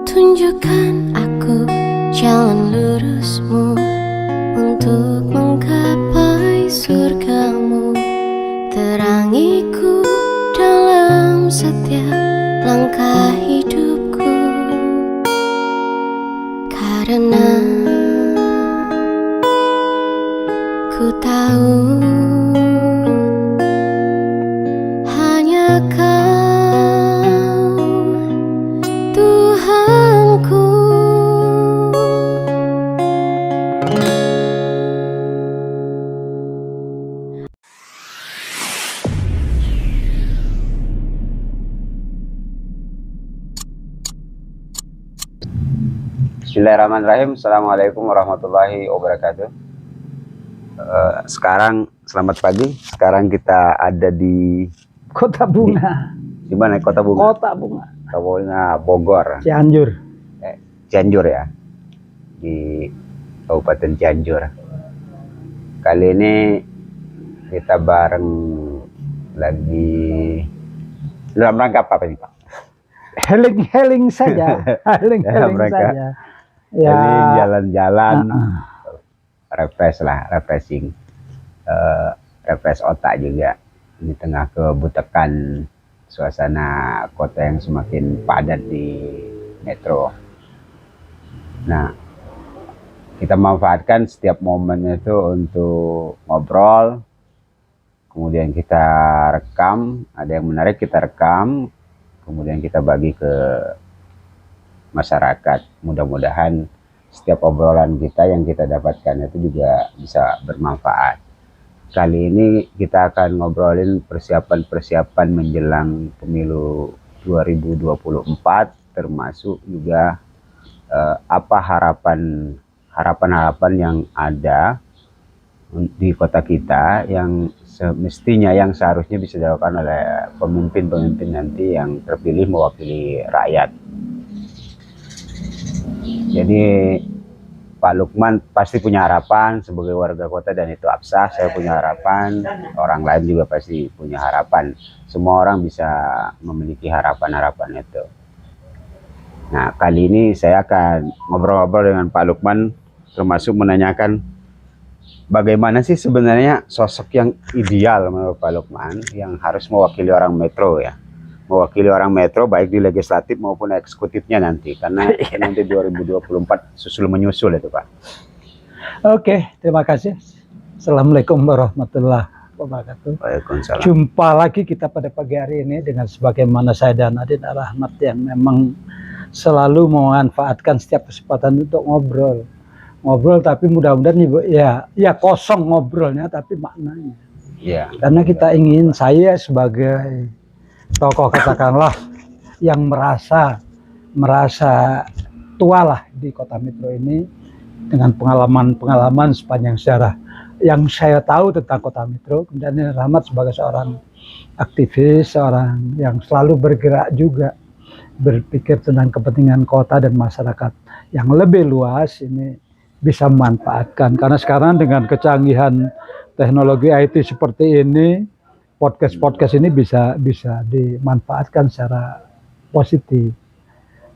Tunjukkan aku jalan lurusmu untuk menggapai surgamu. Terangiku dalam setiap langkah hidupku, karena ku tahu hanya Kau Tuhanku. Bismillahirrahmanirrahim. Assalamualaikum warahmatullahi wabarakatuh. Sekarang selamat pagi. Sekarang kita ada di Kota Bunga. Di mana? Kota Bunga. Kota Bunga. Kota Bunga, Bogor. Cianjur. Cianjur ya. Di Kabupaten Cianjur. Kali ini kita bareng lagi dalam rangka apa nih, Pak? Healing saja. Healing saja. Ya. Jadi jalan-jalan, refresh otak juga di tengah kebutuhan suasana kota yang semakin padat di metro. Nah, kita manfaatkan setiap momen itu untuk ngobrol, kemudian kita rekam, ada yang menarik kita rekam, kemudian kita bagi ke masyarakat. Mudah-mudahan setiap obrolan kita yang kita dapatkan itu juga bisa bermanfaat. Kali ini kita akan ngobrolin persiapan-persiapan menjelang pemilu 2024, termasuk juga apa harapan-harapan yang ada di kota kita yang semestinya, yang seharusnya bisa dilakukan oleh pemimpin-pemimpin nanti yang terpilih mewakili rakyat. Jadi Pak Lukman pasti punya harapan sebagai warga kota, dan itu absah. Saya punya harapan, orang lain juga pasti punya harapan. Semua orang bisa memiliki harapan-harapan itu. Nah, kali ini saya akan ngobrol-ngobrol dengan Pak Lukman, termasuk menanyakan bagaimana sih sebenarnya sosok yang ideal menurut Pak Lukman yang harus mewakili orang metro ya. Mewakili orang metro baik di legislatif maupun eksekutifnya nanti, karena nanti 2024 menyusul itu, Pak. Oke, terima kasih. Assalamualaikum warahmatullahi wabarakatuh. Waalaikumsalam. Jumpa lagi kita pada pagi hari ini dengan sebagaimana saya dan Adin Rahmat yang memang selalu memanfaatkan setiap kesempatan untuk ngobrol, tapi mudah-mudahan ya kosong ngobrolnya tapi maknanya. Ya. Karena kita ingin, saya sebagai tokoh katakanlah yang merasa tua lah di kota metro ini, dengan pengalaman sepanjang sejarah yang saya tahu tentang kota metro. Kemudian Rahmat sebagai seorang aktivis, seorang yang selalu bergerak juga, berpikir tentang kepentingan kota dan masyarakat yang lebih luas ini bisa memanfaatkan. Karena sekarang dengan kecanggihan teknologi IT seperti ini, podcast ini bisa dimanfaatkan secara positif.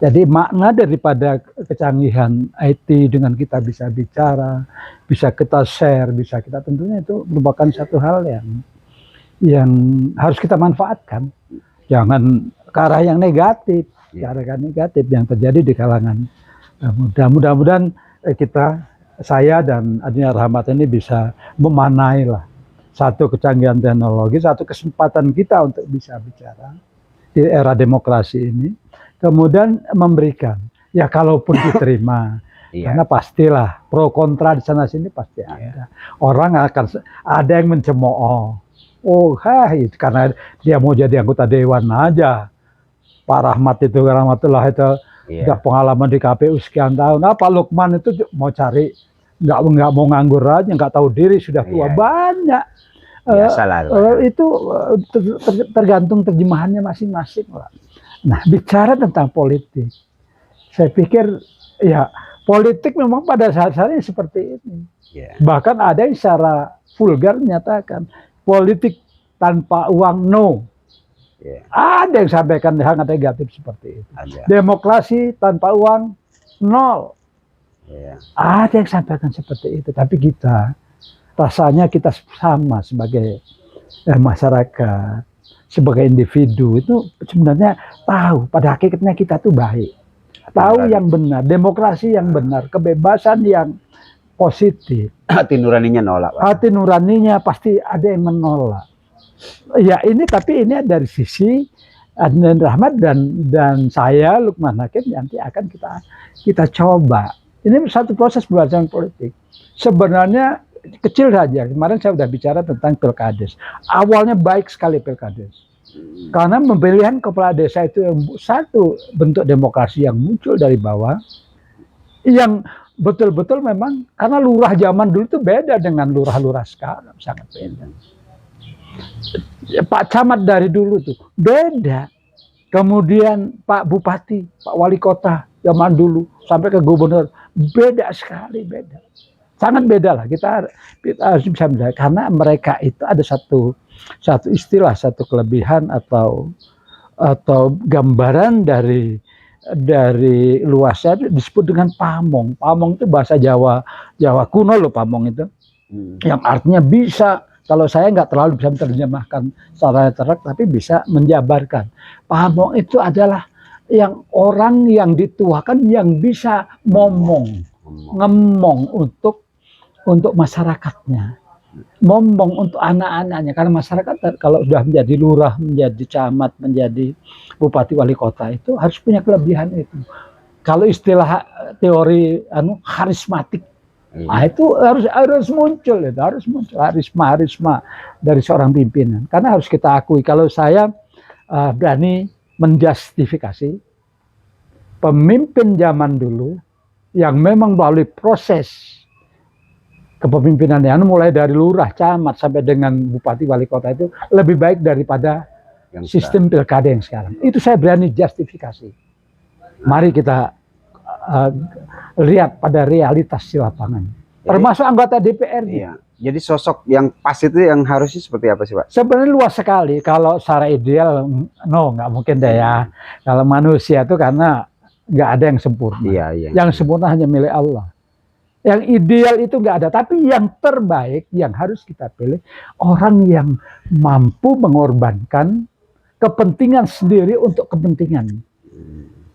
Jadi makna daripada kecanggihan IT dengan kita bisa bicara, bisa kita share, bisa kita, tentunya itu merupakan satu hal yang harus kita manfaatkan. Jangan ke arah yang negatif, yang terjadi di kalangan muda. Mudah-mudahan saya dan Adina Rahmat ini bisa memanai lah satu kecanggihan teknologi, satu kesempatan kita untuk bisa bicara di era demokrasi ini, kemudian memberikan, ya kalaupun diterima, karena pastilah pro kontra di sana sini pasti ada. Orang akan ada yang mencemooh, karena dia mau jadi anggota dewan aja. Pak Rahmat itu, rahmatullah itu udah pengalaman di KPU sekian tahun. Pak Lukman itu mau cari, nggak mau nganggur aja, nggak tahu diri, sudah tua banyak. Itu tergantung terjemahannya masing-masing lah. Nah, bicara tentang politik, saya pikir ya politik memang pada saat-saatnya seperti ini. Bahkan ada yang secara vulgar menyatakan politik tanpa uang no. Iya, Ada yang sampaikan hal negatif seperti itu. ada. Demokrasi tanpa uang nol. Iya. Ada yang sampaikan seperti itu. Tapi kita rasanya kita sama sebagai masyarakat, sebagai individu itu sebenarnya tahu pada hakikatnya kita tuh baik. Tahu yang benar, demokrasi yang benar, kebebasan yang positif. Hati nuraninya nolak, Pak. Hati nuraninya pasti ada yang menolak. Ya ini tapi ini dari sisi Adnan Rahmat dan saya Lukman Hakim nanti akan kita coba. Ini satu proses pembelajaran politik. Sebenarnya kecil saja. Kemarin saya sudah bicara tentang pilkades. Awalnya baik sekali pilkades. Karena pemilihan kepala desa itu satu bentuk demokrasi yang muncul dari bawah. Yang betul-betul memang karena lurah zaman dulu itu beda dengan lurah-lurah sekarang, sangat beda. Pak Camat dari dulu tuh beda. Kemudian Pak Bupati, Pak Wali Kota zaman dulu sampai ke gubernur beda sekali, beda. Sangat beda lah. Kita harus bisa melihat karena mereka itu ada satu istilah, satu kelebihan atau gambaran dari luasnya disebut dengan pamong. Pamong itu bahasa Jawa kuno loh, pamong itu. Yang artinya bisa, kalau saya nggak terlalu bisa menerjemahkan secara terang, tapi bisa menjabarkan. Pamong itu adalah yang orang yang dituakan yang bisa ngomong untuk masyarakatnya, ngomong untuk anak-anaknya. Karena masyarakat kalau sudah menjadi lurah, menjadi camat, menjadi bupati wali kota itu harus punya kelebihan itu. Kalau istilah teori karismatik, nah itu harus muncul, itu harus muncul harisma dari seorang pimpinan. Karena harus kita akui, kalau saya berani menjustifikasi pemimpin zaman dulu yang memang melalui proses kepemimpinan yang mulai dari lurah, camat sampai dengan bupati wali kota itu lebih baik daripada yang sistem pilkada yang sekarang. Itu saya berani justifikasi. Mari kita lihat pada realitas di lapangan. Termasuk anggota DPR. Iya. Jadi sosok yang pas itu yang harusnya seperti apa sih, Pak? Sebenarnya luas sekali. Kalau secara ideal, nggak mungkin deh ya. Kalau manusia itu karena nggak ada yang sempurna. Iya. Yang sempurna hanya milik Allah. Yang ideal itu nggak ada. Tapi yang terbaik yang harus kita pilih orang yang mampu mengorbankan kepentingan sendiri untuk kepentingan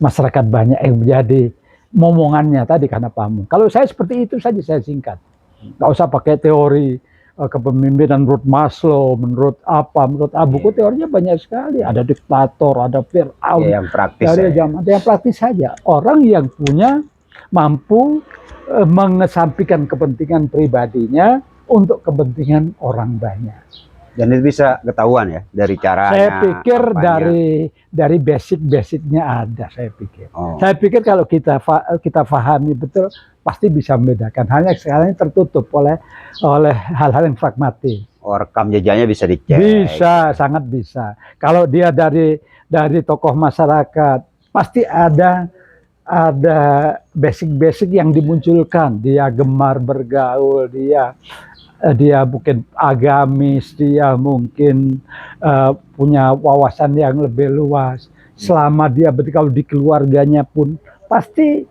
masyarakat banyak yang menjadi momongannya tadi karena pamong. Kalau saya seperti itu saja saya singkat. Nggak usah pakai teori kepemimpinan menurut Maslow, menurut buku teorinya banyak sekali. Ada diktator, ada Fir'aun. Ya, yang praktis. Ada yang praktis saja. Orang yang mampu mengesampingkan kepentingan pribadinya untuk kepentingan orang banyak. Dan itu bisa ketahuan ya dari caranya. Saya pikir apanya. dari basic-basicnya ada. Saya pikir. Saya pikir kalau kita pahami betul pasti bisa membedakan. Hanya sekarang ini tertutup oleh hal-hal yang pragmatis. Rekam jejaknya bisa dicek. Bisa, sangat bisa. Kalau dia dari tokoh masyarakat pasti ada basic-basic yang dimunculkan. Dia gemar bergaul, dia mungkin agamis, dia mungkin punya wawasan yang lebih luas. Selama dia kalau di keluarganya pun pasti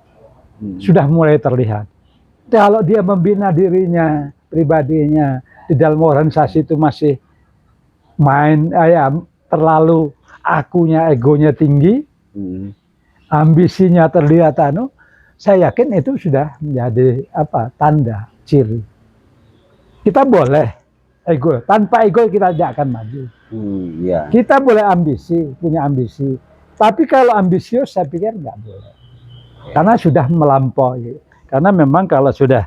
sudah mulai terlihat. Kalau dia membina dirinya, pribadinya di dalam organisasi itu masih terlalu akunya, egonya tinggi, ambisinya terlihat saya yakin itu sudah menjadi tanda ciri. Kita boleh ego, tanpa ego kita tidak akan maju. Kita boleh punya ambisi. Tapi kalau ambisius saya pikir nggak boleh. Karena sudah melampaui. Karena memang kalau sudah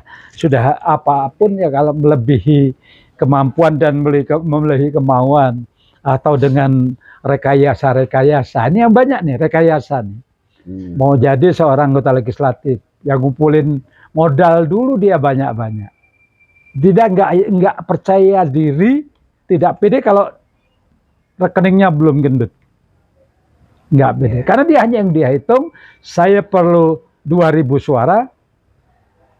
apapun ya kalau melebihi kemampuan dan melebihi kemauan atau dengan rekayasa ini yang banyak nih rekayasa nih. Mau jadi seorang anggota legislatif yang ngumpulin modal dulu dia banyak. Nggak percaya diri, tidak pede kalau rekeningnya belum gendut. Nggak pede. Karena dia hanya yang dia hitung, saya perlu 2.000 suara,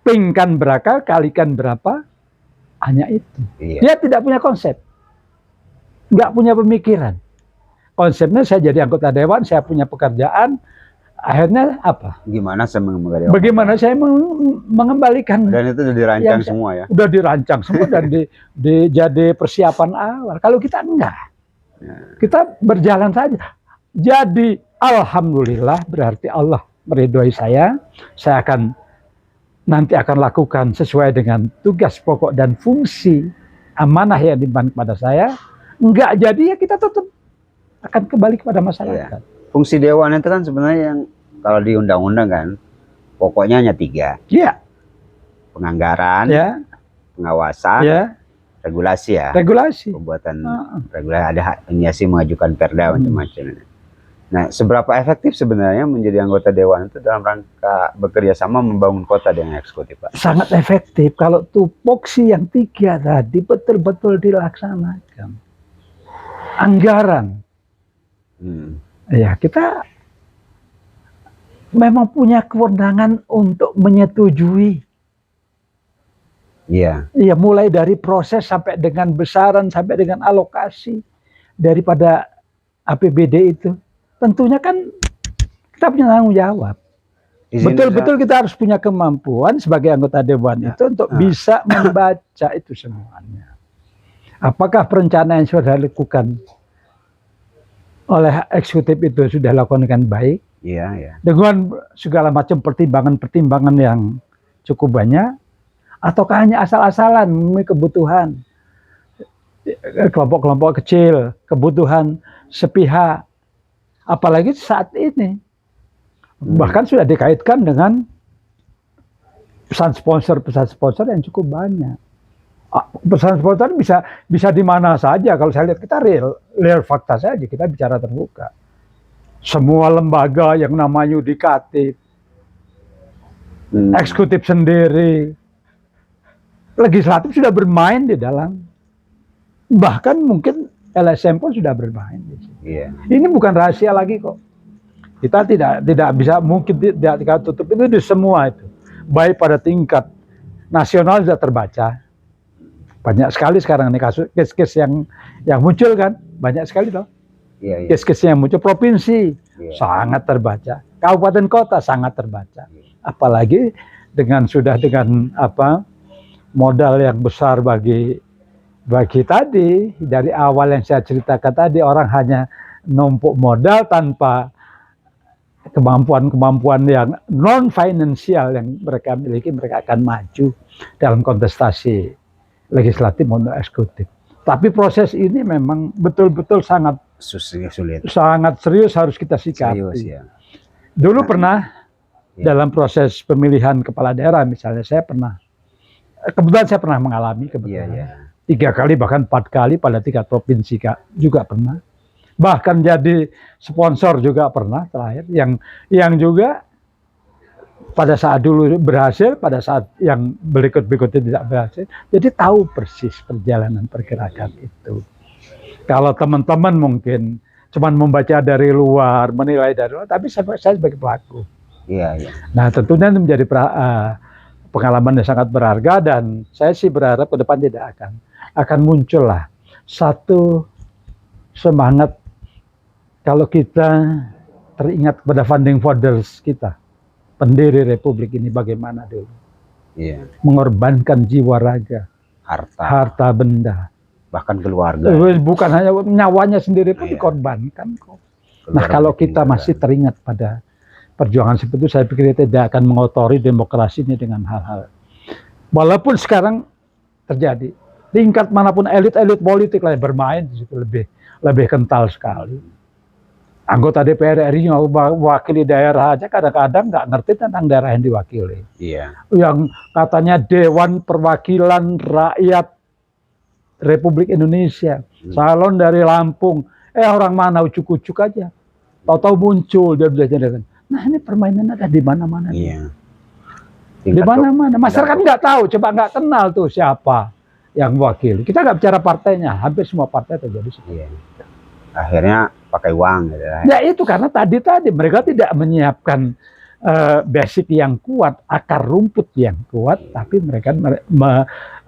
pingkan berapa, kalikan berapa, hanya itu. Dia tidak punya konsep, nggak punya pemikiran. konsepnya saya jadi anggota dewan, saya punya pekerjaan, akhirnya apa? Gimana saya mengembalikan? Bagaimana saya mengembalikan? Dan itu sudah dirancang Yang- semua ya. Udah dirancang semua dan jadi persiapan awal. Kalau kita enggak, kita berjalan saja. Jadi alhamdulillah berarti Allah meridhoi saya akan nanti akan lakukan sesuai dengan tugas pokok dan fungsi amanah yang diberikan kepada saya. Enggak jadi ya kita tetap akan kembali kepada masyarakat. Fungsi dewan itu kan sebenarnya yang kalau di undang-undang kan pokoknya hanya 3. Iya, Penganggaran, ya, pengawasan, ya, regulasi ya. regulasi. Pembuatan regulasi, ada inisiasi mengajukan perda macam-macam. Nah, seberapa efektif sebenarnya menjadi anggota dewan itu dalam rangka bekerja sama membangun kota dengan eksekutif, Pak? Sangat efektif kalau tupoksi yang 3 tadi betul-betul dilaksanakan. Anggaran, ya kita memang punya kewenangan untuk menyetujui. Iya. Ya mulai dari proses sampai dengan besaran sampai dengan alokasi daripada APBD itu. Tentunya kan kita punya tanggung jawab. Betul-betul kita harus punya kemampuan sebagai anggota dewan itu untuk bisa membaca itu semuanya. Apakah perencanaan yang sudah dilakukan oleh eksekutif itu sudah dilakukan dengan baik? Iya, iya. Dengan segala macam pertimbangan-pertimbangan yang cukup banyak, ataukah hanya asal-asalan memenuhi kebutuhan kelompok-kelompok kecil, kebutuhan sepihak, apalagi saat ini bahkan sudah dikaitkan dengan pesan sponsor yang cukup banyak. Pesan sponsor bisa di mana saja. Kalau saya lihat kita real fakta saja, kita bicara terbuka. Semua lembaga yang namanya yudikatif, eksekutif sendiri, legislatif sudah bermain di dalam. Bahkan mungkin LSM pun sudah bermain di sini. Iya. Ini bukan rahasia lagi kok. Kita tidak bisa mungkin tidak tutup itu di semua itu. Baik pada tingkat nasional sudah terbaca. Banyak sekali sekarang ini kasus kes-kes yang muncul kan, banyak sekali loh. Iya, iya. Kes-kes yang muncul provinsi sangat terbaca, kabupaten kota sangat terbaca. Apalagi sudah dengan modal yang besar bagi tadi dari awal yang saya ceritakan tadi, orang hanya numpuk modal tanpa kemampuan yang non finansial yang mereka miliki, mereka akan maju dalam kontestasi legislatif maupun eksekutif. Tapi proses ini memang betul-betul sangat Sulit. Sangat serius harus kita sikapi. Serius, ya. Dulu pernah dalam proses pemilihan kepala daerah misalnya, kebetulan saya pernah mengalami kebetulan 3 kali bahkan 4 kali pada tingkat provinsi juga pernah. Bahkan jadi sponsor juga pernah terakhir yang juga pada saat dulu berhasil, pada saat yang berikut-berikutnya tidak berhasil. Jadi tahu persis perjalanan pergerakan itu. Kalau teman-teman mungkin cuma membaca dari luar, menilai dari luar, tapi saya sebagai pelaku. Iya, iya. Nah, tentunya ini menjadi pengalaman yang sangat berharga, dan saya sih berharap ke depan tidak akan muncullah satu semangat kalau kita teringat kepada founding fathers kita, pendiri Republik ini bagaimana dulu. Iya. Mengorbankan jiwa raga, harta benda, bahkan keluarga. Bukan hanya nyawanya sendiri pun dikorbankan kok. Nah, kalau kita masih teringat pada perjuangan seperti itu, saya pikir tidak akan mengotori demokrasi ini dengan hal-hal. Walaupun sekarang terjadi tingkat manapun elit-elit politik lah bermain di situ lebih kental sekali. Anggota DPR RI yang mewakili daerah aja kadang-kadang nggak ngerti tentang daerah yang diwakili. Iya. Yang katanya Dewan Perwakilan Rakyat Republik Indonesia, salon dari Lampung, orang mana ucuk-ucuk aja, tahu-tahu muncul dia bisa. Nah, ini permainan ada di mana-mana. Iya. Di mana-mana. Masyarakat nggak tahu, coba nggak kenal tuh siapa yang mewakili. Kita nggak bicara partainya, hampir semua partai terjadi seperti itu. Akhirnya pakai uang. Ya itu karena tadi mereka tidak menyiapkan basic yang kuat, akar rumput yang kuat, tapi mereka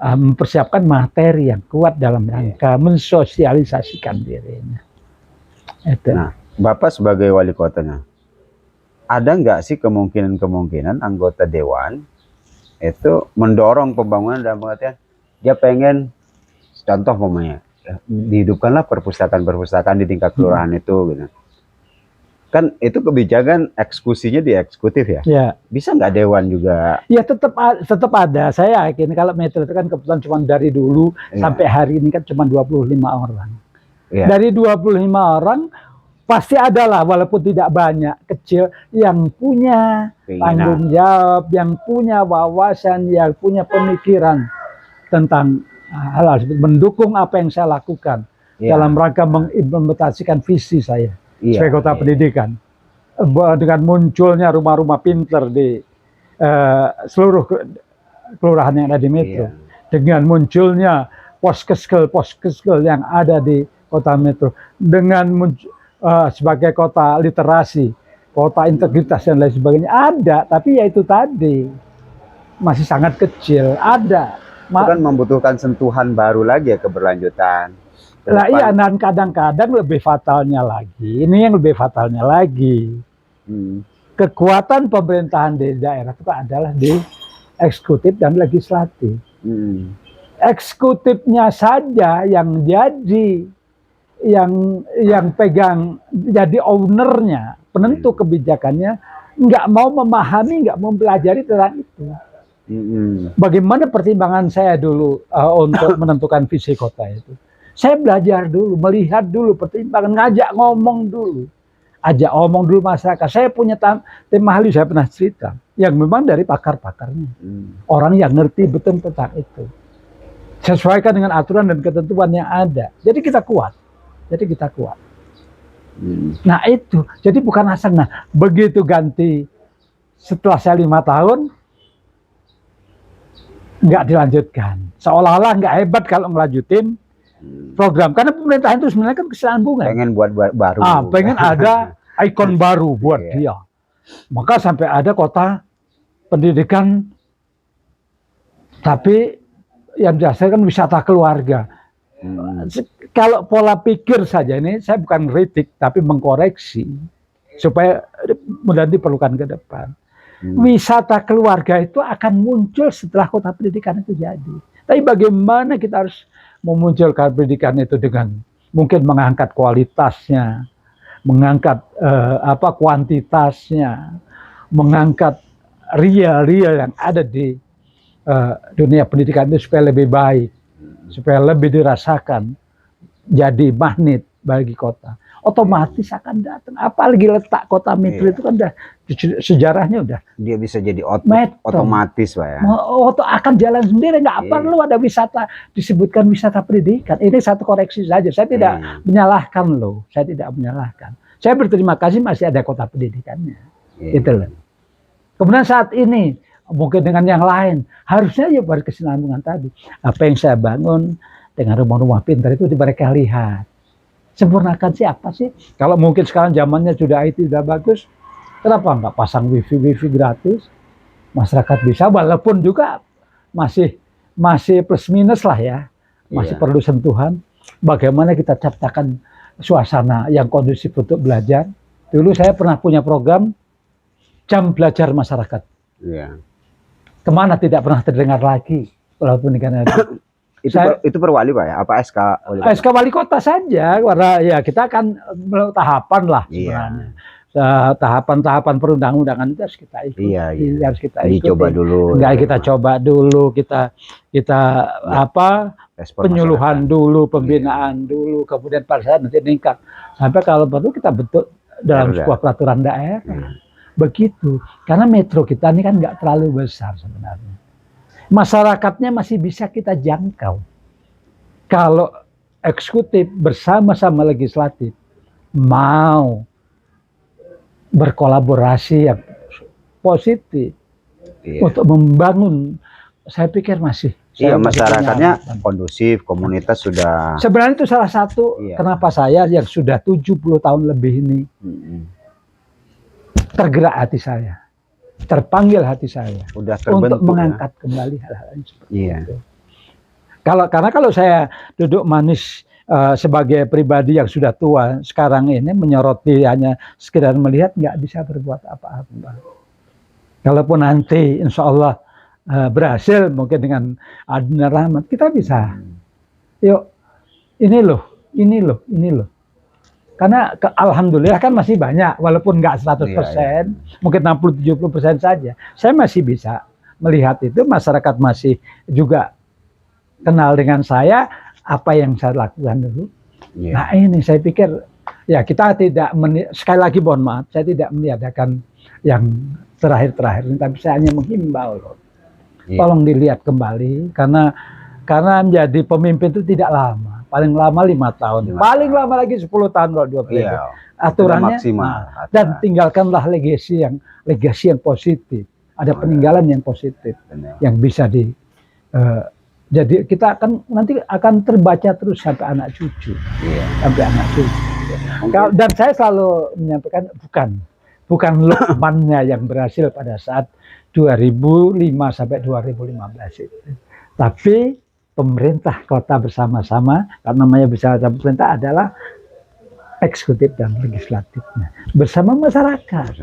mempersiapkan materi yang kuat dalam rangka mensosialisasikan dirinya. Itu. Nah, Bapak sebagai wali kotanya, ada nggak sih kemungkinan anggota dewan itu mendorong pembangunan dalam pengertian dia pengen, contoh umpamanya, dihidupkanlah perpustakaan-perpustakaan di tingkat kelurahan itu, gitu. Kan itu kebijakan eksekusinya di eksekutif ya. Ya, Bisa nggak dewan juga? ya tetap ada. Saya yakin kalau Metro itu kan kebetulan cuma dari dulu Iya. sampai hari ini kan cuma 25 orang. Iya. Dari 25 orang pasti ada lah, walaupun tidak banyak, kecil, yang punya tanggung jawab, yang punya wawasan, yang punya pemikiran tentang hal-hal seperti mendukung apa yang saya lakukan dalam rangka mengimplementasikan visi saya sebagai kota pendidikan. Dengan munculnya rumah-rumah pinter di seluruh kelurahan yang ada di Metro, dengan munculnya poskeskel yang ada di kota Metro, dengan sebagai kota literasi, kota integritas dan lain sebagainya, ada, tapi ya itu tadi masih sangat kecil. Ada. Itu kan membutuhkan sentuhan baru lagi ya, keberlanjutan. Nah iya, dan kadang-kadang lebih fatalnya lagi, ini yang lebih fatalnya lagi, kekuatan pemerintahan di daerah itu adalah di eksekutif dan legislatif. Eksekutifnya saja yang jadi yang pegang, jadi ownernya, penentu kebijakannya, nggak mau memahami, nggak mau mempelajari tentang itu. Bagaimana pertimbangan saya dulu untuk menentukan visi kota itu? Saya belajar dulu, melihat dulu, pertimbangan, ngajak ngomong dulu, ajak ngomong dulu masyarakat. Saya punya tim ahli, saya pernah cerita, yang memang dari pakar-pakarnya, orang yang ngerti betul tentang itu, sesuaikan dengan aturan dan ketentuan yang ada. Jadi kita kuat. Nah itu, jadi bukan asal. Nah begitu ganti, setelah saya 5 tahun, nggak dilanjutkan. Seolah-olah nggak hebat kalau melanjutin program, karena pemerintahan itu sebenarnya kan kesinambungan. Pengen buat baru. Pengen ada ikon baru buat dia. Maka sampai ada kota pendidikan, tapi yang dihasilkan wisata keluarga. Kalau pola pikir saja ini, saya bukan kritik tapi mengkoreksi supaya mudah diperlukan ke depan. Wisata keluarga itu akan muncul setelah kota pendidikan itu jadi. Tapi bagaimana kita harus memunculkan pendidikan itu dengan mungkin mengangkat kualitasnya, mengangkat kuantitasnya, mengangkat real yang ada di dunia pendidikan itu supaya lebih baik, supaya lebih dirasakan, jadi magnet bagi kota. Otomatis akan datang. Apalagi letak kota Metro itu kan udah sejarahnya udah. Dia bisa jadi otomatis, Pak ya. Akan jalan sendiri, nggak perlu ada wisata disebutkan wisata pendidikan. Ini satu koreksi saja. Saya tidak menyalahkan loh. Saya tidak menyalahkan. Saya berterima kasih masih ada kota pendidikannya. Gitu loh. Kemudian saat ini mungkin dengan yang lain harusnya ya berkesinambungan tadi. Apa yang saya bangun dengan rumah-rumah pintar itu mereka lihat. Sempurnakan siapa sih? Kalau mungkin sekarang zamannya sudah IT sudah bagus, kenapa nggak pasang wifi gratis? Masyarakat bisa, walaupun juga masih plus minus lah ya, masih perlu sentuhan. Bagaimana kita ciptakan suasana yang kondusif untuk belajar? Dulu saya pernah punya program jam belajar masyarakat. Kemana tidak pernah terdengar lagi, walaupun kan ada. Itu per wali, Pak ya? Apa SK wali kota? SK wali kota saja, karena ya kita akan tahapan lah sebenarnya. Tahapan perundang-undangan itu harus kita ikuti. Harus kita ikuti. Dicoba dulu. Kita coba dulu, kita penyuluhan dulu, pembinaan dulu, kemudian pada saat nanti meningkat. Sampai kalau perlu kita bentuk dalam sebuah peraturan daerah. Begitu. Karena metro kita ini kan nggak terlalu besar sebenarnya. Masyarakatnya masih bisa kita jangkau. Kalau eksekutif bersama-sama legislatif mau berkolaborasi yang positif untuk membangun, saya pikir masih. Masyarakatnya kondusif, komunitas sudah. Sebenarnya itu salah satu kenapa saya yang sudah 70 tahun lebih ini tergerak hati saya. Terpanggil hati saya untuk mengangkat kembali hal-hal seperti itu. Karena kalau saya duduk manis sebagai pribadi yang sudah tua sekarang ini menyoroti hanya sekedar melihat, nggak bisa berbuat apa-apa. Kalaupun nanti insya Allah berhasil mungkin dengan adanya rahmat, kita bisa. Yuk, ini loh. Karena alhamdulillah kan masih banyak, walaupun nggak 100%, mungkin 60-70% saja. Saya masih bisa melihat itu, masyarakat masih juga kenal dengan saya, apa yang saya lakukan dulu. Nah ini saya pikir, ya kita tidak, sekali lagi mohon maaf, saya tidak meniadakan yang terakhir-terakhir ini, tapi saya hanya menghimbau loh. Tolong dilihat kembali, karena menjadi pemimpin itu tidak lama. Paling lama 5 tahun, paling lama lagi 10 tahun kalau 2 periode. Aturannya maksimal. Dan tinggalkanlah legasi yang positif. Ada peninggalan yang positif yang bisa jadi kita nanti akan terbaca terus sampai anak cucu, sampai anak cucu. Dan saya selalu menyampaikan bukan Lukmannya yang berhasil pada saat 2005 sampai 2015 itu, tapi pemerintah kota bersama-sama, karena namanya bisa pemerintah adalah eksekutif dan legislatifnya bersama masyarakat,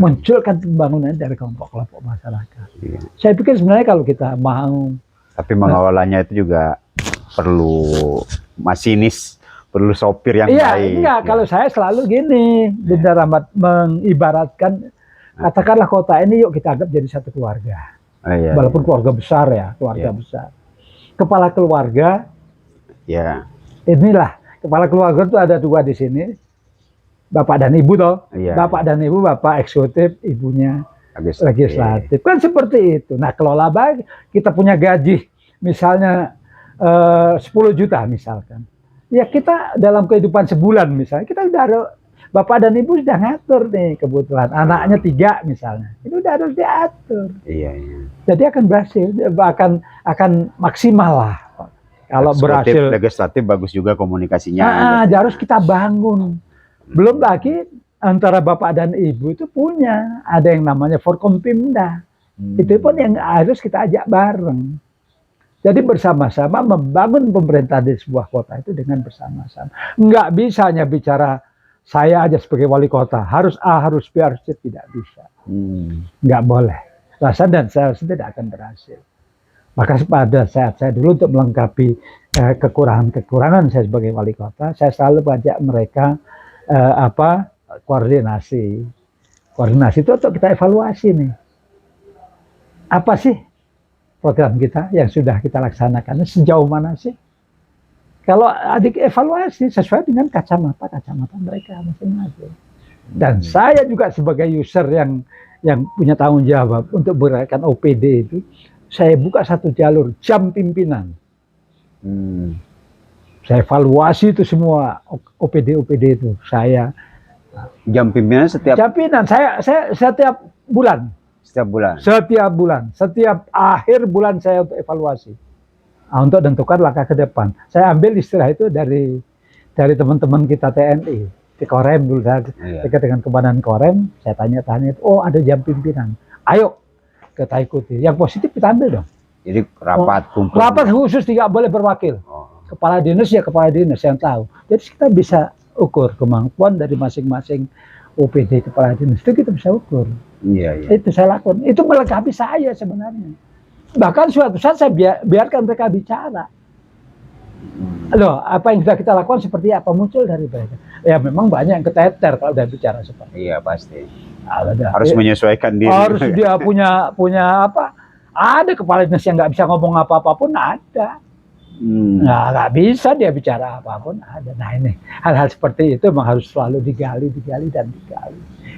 munculkan pembangunan dari kelompok-kelompok masyarakat. Saya pikir sebenarnya kalau kita mau, tapi mengelolanya itu juga perlu masinis, perlu sopir yang baik. Enggak, kalau saya selalu gini, Bunda Rahmat mengibaratkan, katakanlah kota ini yuk kita anggap jadi satu keluarga, walaupun keluarga besar ya, keluarga besar. Kepala keluarga, inilah kepala keluarga itu ada 2 di sini, bapak dan ibu toh, bapak dan ibu, bapak eksekutif, ibunya legislatif, kan seperti itu. Nah kelola baik, kita punya gaji, misalnya 10 juta misalkan, ya kita dalam kehidupan sebulan misalnya, kita udah ada, bapak dan ibu sudah ngatur nih kebutuhan, anaknya 3 misalnya, itu udah harus diatur. Jadi akan berhasil, akan maksimal lah. Kalau berhasil. Legislatif bagus juga komunikasinya. Harus kita bangun. Belum lagi antara bapak dan ibu itu punya, ada yang namanya Forkompimda. Itu pun yang harus kita ajak bareng. Jadi bersama-sama membangun pemerintah di sebuah kota itu dengan bersama-sama. Nggak bisa hanya bicara saya aja sebagai wali kota, harus A, harus B, harus C, tidak bisa. Nggak boleh. Rasa dan saya tidak akan berhasil. Maka pada saat saya dulu untuk melengkapi kekurangan-kekurangan saya sebagai wali kota, saya selalu ajak mereka koordinasi. Koordinasi itu untuk kita evaluasi nih. Apa sih program kita yang sudah kita laksanakan, sejauh mana sih? Kalau adik evaluasi sesuai dengan kacamata mereka masing-masing. Dan saya juga sebagai user yang punya tanggung jawab untuk bergerakkan OPD itu, saya buka satu jalur jam pimpinan. Saya evaluasi itu semua OPD itu. Saya jam pimpinan setiap saya setiap bulan. Setiap akhir bulan saya untuk evaluasi. Untuk tentukan langkah ke depan. Saya ambil istilah itu dari teman-teman kita TNI. Di Korem dulu, dekat dengan Komandan Korem, saya tanya-tanya, oh ada jam pimpinan, ayo kita ikuti, yang positif kita ambil dong. Jadi rapat khusus tidak boleh berwakil, kepala dinas ya kepala dinas yang tahu. Jadi kita bisa ukur kemampuan dari masing-masing OPD kepala dinas, itu kita bisa ukur. Itu saya lakukan, itu melengkapi saya sebenarnya. Bahkan suatu saat saya biarkan mereka bicara. Loh, apa yang sudah kita lakukan seperti apa muncul dari mereka? Ya memang banyak yang keteter kalau udah bicara seperti. Iya pasti. Harus menyesuaikan diri. Harus dia punya apa? Ada kepala dinas yang nggak bisa ngomong apa-apa pun ada. Nah, nggak bisa dia bicara apapun ada. Nah ini hal-hal seperti itu memang harus selalu digali.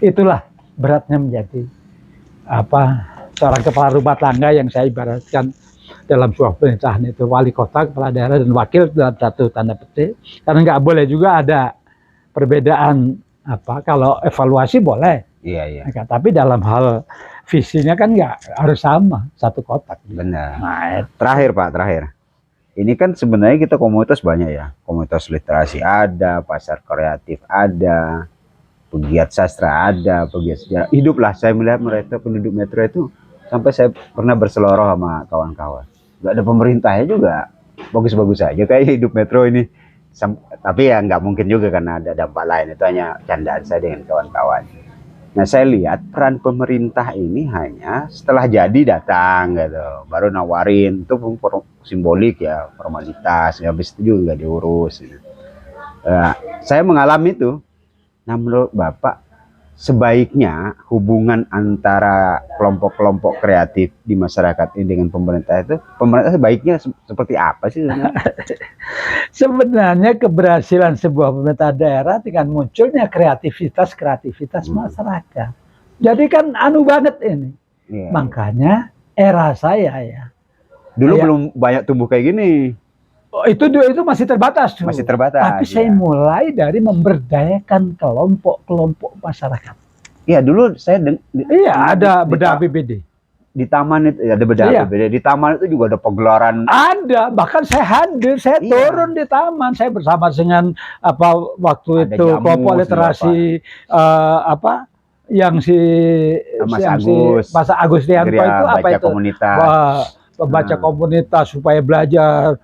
Itulah beratnya menjadi seorang kepala rumah tangga yang saya ibaratkan dalam sebuah pemerintahan itu wali kota, kepala daerah dan wakil dalam satu tanda petik. Karena nggak boleh juga ada perbedaan kalau evaluasi boleh. Tapi dalam hal visinya kan nggak harus sama satu kotak. Benar. Nah, terakhir Pak, ini kan sebenarnya kita komunitas banyak ya, komunitas literasi ada, pasar kreatif ada, pegiat sastra ada, pegiat sejarah. Hiduplah saya melihat mereka penduduk metro itu, sampai saya pernah berseloroh sama kawan-kawan. Gak ada pemerintahnya juga, bagus-bagus aja kayak hidup metro ini. Tapi ya nggak mungkin juga karena ada dampak lain, itu hanya candaan saya dengan kawan-kawan. Nah, saya lihat peran pemerintah ini hanya setelah jadi datang gitu, baru nawarin, itu pun simbolik ya, formalitas, ya habis itu juga diurus gitu. Saya mengalami itu. Nah, menurut Bapak, sebaiknya hubungan antara kelompok-kelompok kreatif di masyarakat ini dengan pemerintah sebaiknya seperti apa sih sebenarnya? Sebenarnya keberhasilan sebuah pemerintah daerah dengan munculnya kreativitas masyarakat. Jadi kan anu banget ini. Iya. Makanya era saya ya. Dulu belum banyak tumbuh kayak gini. Oh, itu masih terbatas tuh. Masih terbatas. Tapi saya mulai dari memberdayakan kelompok-kelompok masyarakat. Iya, dulu saya ada bedah BPD. Di taman itu ada bedah BPD. Di taman itu juga ada pegelaran. Ada, bahkan saya hadir, saya turun di taman, saya bersama dengan waktu ada itu kelompok literasi yang Mas Agus Rianto itu apa itu? Komunitas. Membaca komunitas supaya belajar.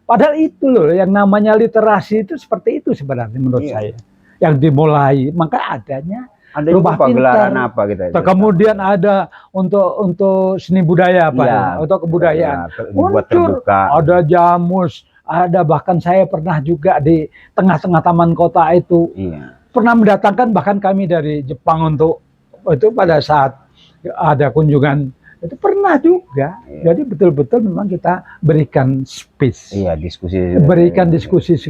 Padahal itu loh yang namanya literasi itu seperti itu sebenarnya menurut saya. Yang dimulai, maka adanya rumah pintar. Apa gitu. Kemudian ada untuk seni budaya untuk kebudayaan. Muncul ada jamus, ada bahkan saya pernah juga di tengah-tengah taman kota itu. Pernah mendatangkan bahkan kami dari Jepang untuk itu pada saat ada kunjungan. Itu pernah juga. Jadi betul-betul memang kita berikan space. Diskusi. Berikan diskusi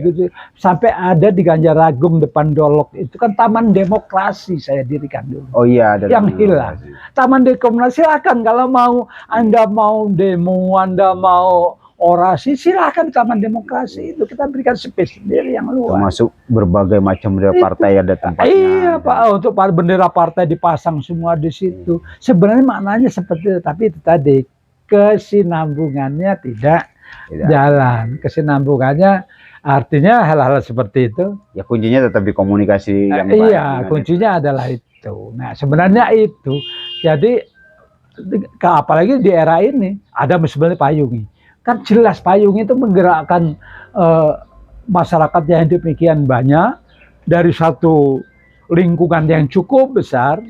sampai ada di Ganjaragung depan Dolok itu kan taman demokrasi saya dirikan dulu. Oh iya, ada yang hilang. Taman demokrasi silakan kalau Anda mau demo, Anda mau orasi, silakan di taman demokrasi itu kita berikan space sendiri yang luas. Termasuk berbagai macam partai ada tempatnya. Iya Pak, untuk bendera partai dipasang semua di situ. Sebenarnya maknanya seperti itu, tapi itu tadi kesinambungannya tidak jalan. Kesinambungannya artinya hal-hal seperti itu. Ya kuncinya tetap di komunikasi yang baik. Iya, kuncinya adalah itu. Nah sebenarnya itu. Jadi apalagi di era ini ada sebenarnya payung. Kan jelas payung itu menggerakkan masyarakat yang demikian banyak dari satu lingkungan yang cukup besar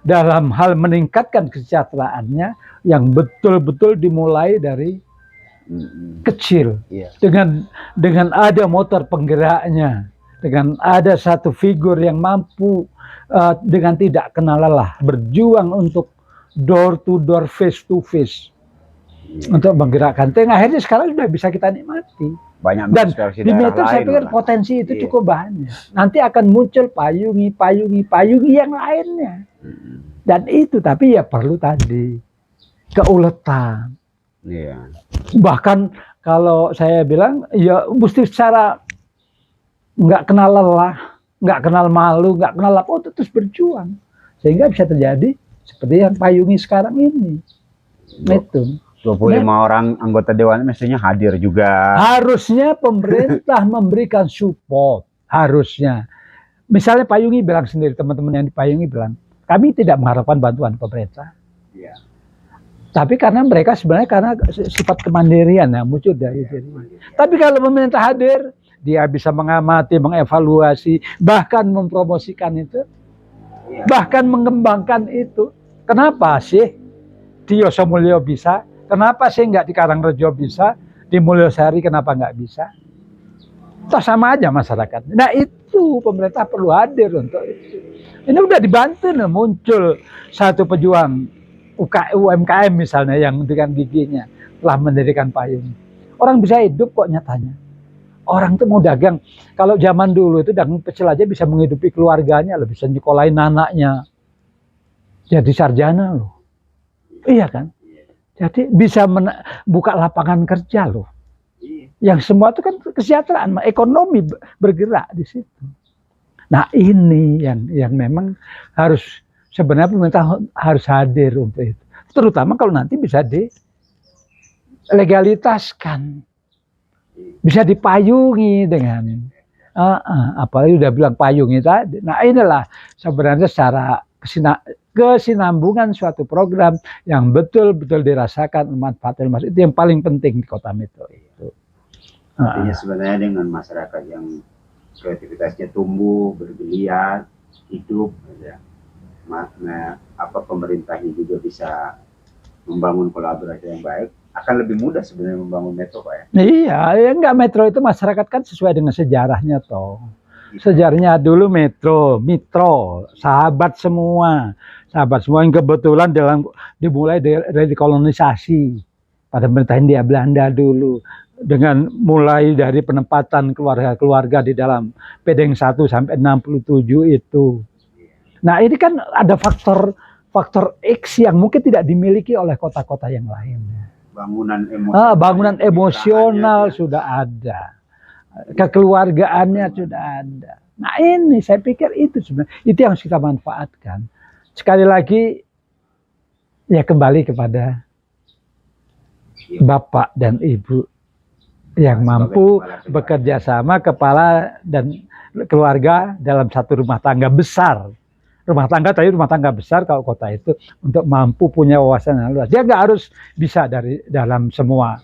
dalam hal meningkatkan kesejahteraannya yang betul-betul dimulai dari kecil. Dengan ada motor penggeraknya, dengan ada satu figur yang mampu dengan tidak kenal lelah berjuang untuk door to door, face to face. Untuk menggerakkan. Akhirnya sekarang sudah bisa kita nikmati. Banyak dan di Metro saya pikir potensi itu cukup banyak. Nanti akan muncul payungi yang lainnya. Dan itu tapi ya perlu tadi keuletan. Bahkan kalau saya bilang ya mesti secara nggak kenal lelah, nggak kenal malu, nggak kenal apa, terus berjuang sehingga bisa terjadi seperti yang payungi sekarang ini. Itu 25 orang anggota dewan mestinya hadir juga. Harusnya pemerintah memberikan support. Harusnya. Misalnya Payungi bilang sendiri, teman-teman yang di Payungi bilang, kami tidak mengharapkan bantuan pemerintah. Tapi karena mereka sebenarnya karena sifat kemandirian yang muncul dari diri. Tapi kalau pemerintah hadir, dia bisa mengamati, mengevaluasi, bahkan mempromosikan itu. Bahkan mengembangkan itu. Kenapa sih di Yosomulyo bisa? Kenapa sih nggak di Karangrejo bisa, di Mulyosari kenapa nggak bisa? Toh sama aja masyarakat. Nah itu pemerintah perlu hadir untuk itu. Ini udah dibantu nih, muncul satu pejuang UMKM misalnya yang dengan giginya telah mendirikan payung. Orang bisa hidup kok nyatanya. Orang tuh mau dagang. Kalau zaman dulu itu dagang kecil aja bisa menghidupi keluarganya, loh, bisa nyekolahin anaknya. Jadi sarjana loh. Iya kan? Jadi bisa buka lapangan kerja loh. Yang semua itu kan kesejahteraan, ekonomi bergerak di situ. Nah ini yang memang harus sebenarnya pemerintah harus hadir untuk itu. Terutama kalau nanti bisa dilegalitaskan, bisa dipayungi dengan apalagi udah bilang payungi tadi. Nah inilah sebenarnya secara kesinambungan suatu program yang betul-betul dirasakan manfaatnya itu yang paling penting di Kota Metro itu. Artinya sebenarnya dengan masyarakat yang kreativitasnya tumbuh, bergeliat, hidup, ya, pemerintahnya juga bisa membangun kolaborasi yang baik, akan lebih mudah sebenarnya membangun metro, Pak ya. Iya, ya enggak, metro itu masyarakat kan sesuai dengan sejarahnya toh. Sejarahnya dulu metro, mitro, sahabat semua yang kebetulan dimulai dari kolonisasi pada pemerintah Hindia Belanda dulu, dengan mulai dari penempatan keluarga-keluarga di dalam Pedeng 1 sampai 67 itu. Nah, ini kan ada faktor X yang mungkin tidak dimiliki oleh kota-kota yang lainnya. Bangunan emosional sudah ada, kekeluargaannya sudah ada. Nah, ini saya pikir itu sebenarnya itu yang kita manfaatkan. Sekali lagi ya kembali kepada Bapak dan Ibu yang mampu bekerja sama, kepala dan keluarga dalam satu rumah tangga besar. Rumah tangga besar kalau kota itu, untuk mampu punya wawasan yang luas. Dia nggak harus bisa dari dalam semua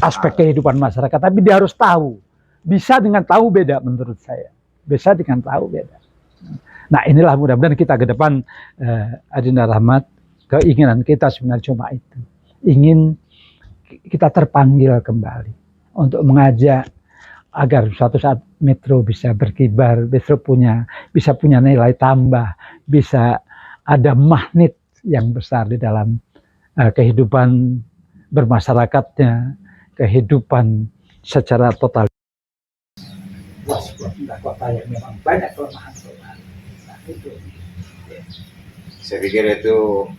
aspek kehidupan masyarakat, tapi dia harus tahu. Bisa dengan tahu beda menurut saya. Bisa dengan tahu beda. Nah, inilah mudah-mudahan kita ke depan, Adinda Rahmat, keinginan kita sebenarnya cuma itu. Ingin kita terpanggil kembali untuk mengajak agar suatu saat metro bisa berkibar, metro bisa punya nilai tambah, bisa ada magnet yang besar di dalam kehidupan bermasyarakatnya, kehidupan secara total. Sebuah kota yang memang banyak kelemahan-kelemahan. Nah, itu. Saya pikir itu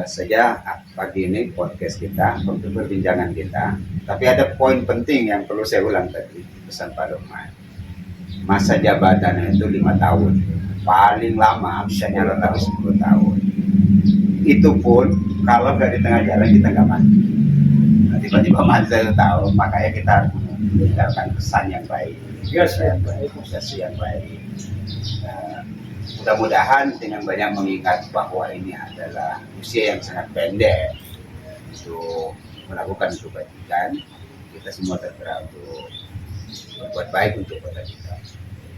saja pagi ini podcast kita untuk perbincangan kita. Tapi ada poin penting yang perlu saya ulang tadi, pesan Pak Lukman. Masa jabatannya itu 5 tahun, paling lama bisa nyalon tapi 10 tahun. Itu pun kalau nggak di tengah jalan kita nggak mati. Nah, tiba-tiba mati 1 tahun, makanya kita harus meninggalkan pesan yang baik, proses yang baik. Mudah-mudahan dengan banyak mengingat bahwa ini adalah usia yang sangat pendek untuk melakukan kebaikan, kita semua tergerak untuk berbuat baik untuk kota kita.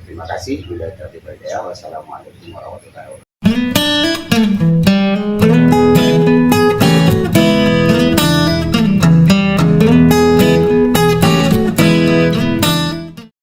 Terima kasih. Wassalamualaikum warahmatullahi wabarakatuh.